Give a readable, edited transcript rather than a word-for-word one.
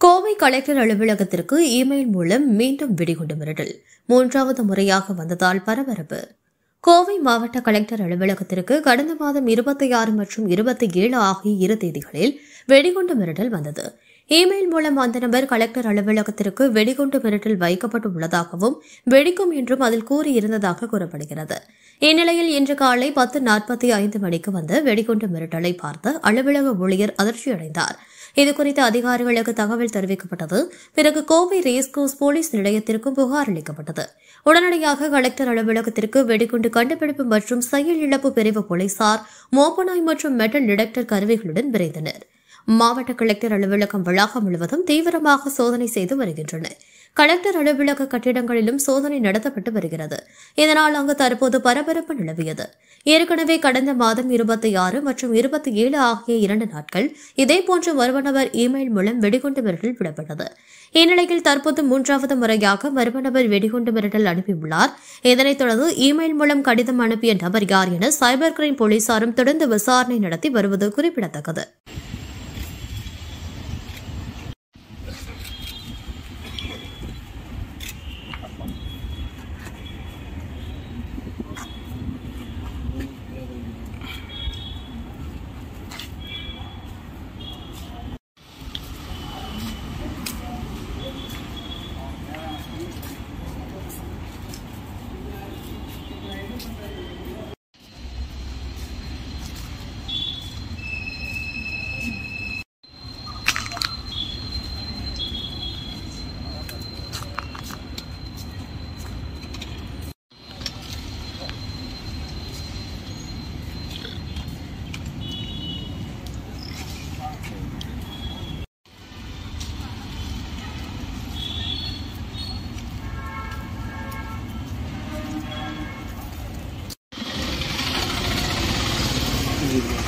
Kovai collector அலுவலகத்திற்கு email மூலம் மீண்டும் வெடிகுண்டு மிரட்டல். மூன்றாவது முறையாக வந்ததால் பரபரப்பு. கோவை மாவட்ட கலெக்டர் அலுவலகத்திற்கு கடந்த மாதம் 26 மற்றும் 27 ஆகிய 2 தேதிகளில் வெடிகுண்டு மிரட்டல் வந்தது. இமெயில் மூலம் அந்த நபர் கலெக்டர் அலுவலகத்திற்கு வெடிகுண்டு மிரட்டல் வைக்கப்பட்டுள்ளதாகவும் வெடிக்கும் என்றும் அதில் கூறியிருந்ததாக கூறப்படுகிறது. இந்நிலையில் இன்று காலை 10:45 மணிக்கு வந்த வெடிகுண்டு மிரட்டலை பார்த்த அலுவலக ஊழியர் அதிர்ச்சியடைந்தார். இதுகுறித்து அதிகாரிகளுக்கு தகவல் தெரிவிக்கப்பட்டது. பிறகு கோவை ரேஸ்கோர்ஸ் போலீஸ் நிலையத்திற்கும் புகார் அளிக்கப்பட்டது. உடனடியாக கலெக்டர் அலுவலகத்திற்கு வெடிகுண்டு கண்டுபிடிப்பு மற்றும் செயல் இழப்பு பிரிவு போலீசார் மோப்பனாய் மற்றும் மெட்டல் டிடெக்டர் கருவிகளுடன் விரைந்தனர். மாவட்ட கலெக்டர் அலுவலகம் வளாகம் முழுவதும் தீவிரமாக சோதனை செய்து வருகின்றனர். கலெக்டர் அலுவலக கட்டிடங்களிலும் சோதனை நடத்தப்பட்டு வருகிறது. இதனால் அங்கு தற்போது பரபரப்பு நிலவியது. ஏற்கனவே கடந்த மாதம் 26 மற்றும் 27 ஆகிய 2 நாட்கள் இதேபோன்று மர்ம நபர் இமெயில் மூலம் வெடிகுண்டு மிரட்டல் விடப்பட்டது. இந்நிலையில் தற்போது 3வது முறையாக மர்ம நபர் வெடிகுண்டு மிரட்டல் அனுப்பியுள்ளார். இதனைத் தொடர்ந்து இமெயில் மூலம் கடிதம் அனுப்பிய நபர் யார் என சைபர் கிரைம் போலீசாரும் தொடர்ந்து விசாரணை நடத்தி வருவது குறிப்பிடத்தக்கது. जी